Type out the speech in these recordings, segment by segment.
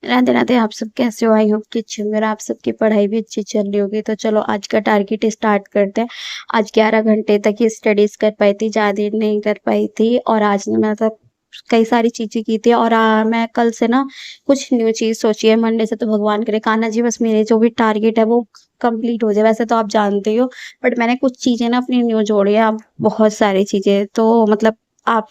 राधे राधे। आप सब कैसे हो? आई होप कि अच्छे होंगे और आप सबकी पढ़ाई भी अच्छी चल रही होगी। तो चलो आज का टारगेट स्टार्ट करते हैं। आज 11 घंटे तक ही स्टडीज कर पाई थी, ज़्यादा नहीं कर पाई थी। और आज ना मतलब कई सारी चीज़ें की थी। और मैं कल से ना कुछ न्यू चीज़ सोची है। मंडे से तो भगवान करे कान्हा जी बस मेरे जो भी टारगेट है वो कंप्लीट हो जाए। वैसे तो आप जानते ही हो, बट मैंने कुछ चीज़ें ना अपनी न्यू जोड़ी है, अब बहुत सारी चीज़ें। तो मतलब आप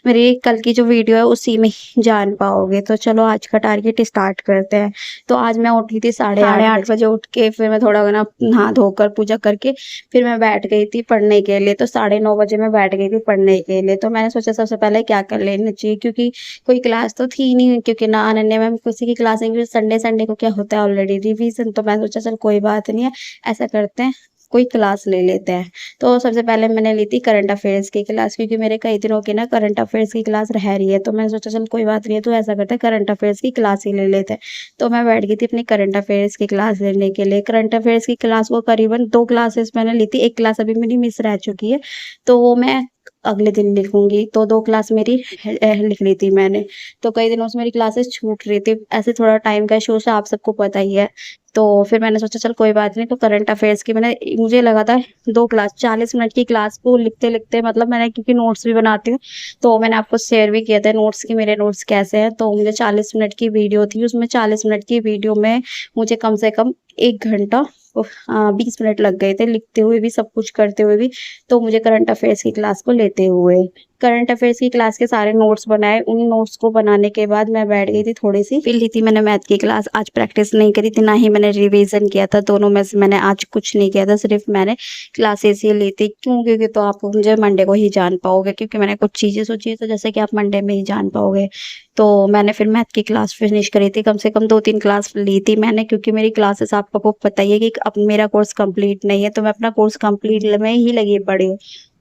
मेरी कल की जो वीडियो है उसी में ही जान पाओगे। तो चलो आज का टारगेट स्टार्ट करते हैं। तो आज मैं उठी थी साढ़े 8 बजे। उठ के फिर मैं थोड़ा ना नहा धोकर पूजा करके फिर मैं बैठ गई थी पढ़ने के लिए। तो 9:30 बजे मैं बैठ गई थी पढ़ने के लिए। तो मैंने सोचा सबसे पहले क्या कर लेना चाहिए, क्योंकि कोई क्लास तो थी नहीं, क्योंकि ना अनन्या मैम किसी की क्लास नहीं, क्योंकि संडे संडे को क्या होता है ऑलरेडी रिवीजन। तो मैंने सोचा चल कोई बात नहीं है, ऐसा करते हैं कोई क्लास ले लेते हैं। तो सबसे पहले मैंने ली थी करंट अफेयर्स की क्लास, क्योंकि मेरे कई दिनों की ना करंट अफेयर्स की क्लास रह रही है। तो मैंने सोचा चल कोई बात नहीं है, तो ऐसा करते हैं करंट अफेयर्स की क्लास ही ले लेते हैं। तो मैं बैठ गई थी अपनी करंट अफेयर्स की क्लास लेने के लिए। करंट अफेयर्स की क्लास को करीबन 2 क्लासेस मैंने ली थी। 1 क्लास अभी मेरी मिस रह चुकी है, तो वो मैं अगले दिन लिखूँगी। तो 2 क्लास मेरी लिख ली थी मैंने। तो कई दिनों से मेरी क्लासेस छूट रही थी। ऐसे थोड़ा टाइम का इश्यू था, आप सबको पता ही है। तो फिर मैंने सोचा चल कोई बात नहीं, तो करंट अफेयर्स की मैंने मुझे लगा था 2 क्लास 40 मिनट की क्लास को लिखते-लिखते मतलब मैंने क्योंकि नोट्स भी बनाती हूँ, तो मैंने आपको शेयर भी किया था नोट्स कि मेरे नोट्स कैसे हैं। तो मुझे 40 मिनट की वीडियो थी, उसमें 40 मिनट की वीडियो में मुझे कम से कम 1 घंटा 20 मिनट लग गए थे, लिखते हुए भी, सब कुछ करते हुए भी। तो मुझे करंट अफेयर्स की क्लास को लेते हुए करंट अफेयर्स की क्लास के सारे नोट्स बनाए। उन नोट्स को बनाने के बाद मैं बैठ गई थी थोड़ी-सी, फिर ली थी मैंने मैथ की क्लास। आज प्रैक्टिस नहीं करी थी, ना ही मैंने रिवीजन किया था। दोनों में से मैंने आज कुछ नहीं किया था, सिर्फ मैंने क्लासेस ही ली थी। क्यों? क्योंकि तो आप मुझे मंडे को ही जान पाओगे, क्योंकि मैंने कुछ चीज़ें सोची है, तो जैसे कि आप मंडे में ही जान पाओगे। तो मैंने फिर मैथ की क्लास फिनिश करी थी, कम से कम 2-3 क्लास ली थी मैंने, क्योंकि मेरी क्लासेस आपको पता ही है कि अब मेरा कोर्स कंप्लीट नहीं है, तो मैं अपना कोर्स कंप्लीट में ही लगी पड़ी हूँ।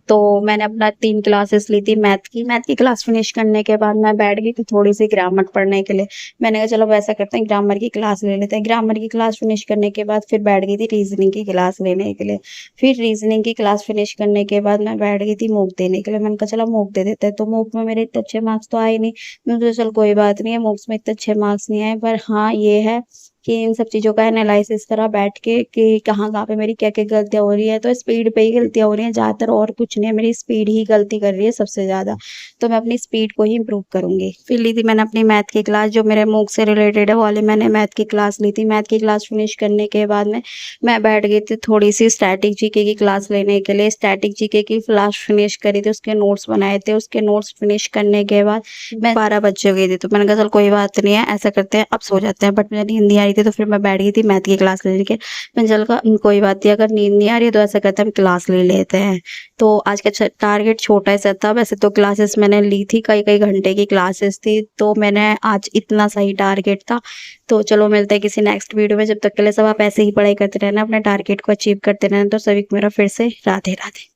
तो मैंने अपना 3 क्लासेस ली थी मैथ की। मैथ की क्लास फिनिश करने के बाद मैं बैठ गई थी थोड़ी-सी ग्रामर पढ़ने के लिए। मैंने कहा चलो वैसा करते हैं, ग्रामर की क्लास ले लेते हैं। ग्रामर की क्लास फिनिश करने के बाद फिर बैठ गई थी रीज़निंग की क्लास लेने के लिए। फिर रीज़निंग की क्लास फिनिश करने के बाद मैं बैठ गई थी मॉक देने के लिए। मैंने कहा चलो मॉक दे देते हैं। तो मॉक में मेरे इतने अच्छे मार्क्स तो आए नहीं। मैंने सोचा चल कोई बात नहीं है, मॉक्स में इतने अच्छे मार्क्स नहीं आए, पर हाँ ये है कि इन सब चीज़ों का एनालिसिस करा बैठ के कि कहाँ-कहाँ पे मेरी क्या-क्या गलतियाँ हो रही है। तो स्पीड पे ही गलतियाँ हो रही हैं ज़्यादातर, और कुछ नहीं है, मेरी स्पीड ही गलती कर रही है सबसे ज़्यादा। तो मैं अपनी स्पीड को ही इम्प्रूव करूँगी। फिर ली थी मैंने अपनी मैथ की क्लास, जो मेरे मूक से रिलेटेड है, वो वाली मैंने मैथ की क्लास ली थी। मैथ की क्लास फिनिश करने के बाद में मैं बैठ गई थी थोड़ी-सी स्टैटिक जीके की क्लास लेने के लिए। स्टैटिक जीके की क्लास फिनिश करी थी, उसके नोट्स बनाए थे। उसके नोट्स फिनिश करने के बाद मैं 12 बज गई थी। तो मैंने कहा चल कोई बात नहीं है, ऐसा करते हैं अब सो जाते हैं। बट मुझे नींद नहीं आ रही थी, तो फिर मैं बैठ गई थी मैथ की क्लास लेने के। मैंने चल कहा कोई बात नहीं, अगर नींद नहीं आ रही है तो ऐसा करते हैं हम क्लास ले लेते हैं। तो आज का टारगेट छोटा सा था। वैसे तो क्लासेस मैंने ली थी, कई-कई घंटे की क्लासेस थी, तो मैंने आज इतना सा ही टारगेट था। तो चलो मिलते हैं किसी नेक्स्ट वीडियो में। जब तक के लिए सब आप ऐसे ही पढ़ाई करते रहना, अपने टारगेट को अचीव करते रहना। तो सभी को मेरा फिर से राधे-राधे।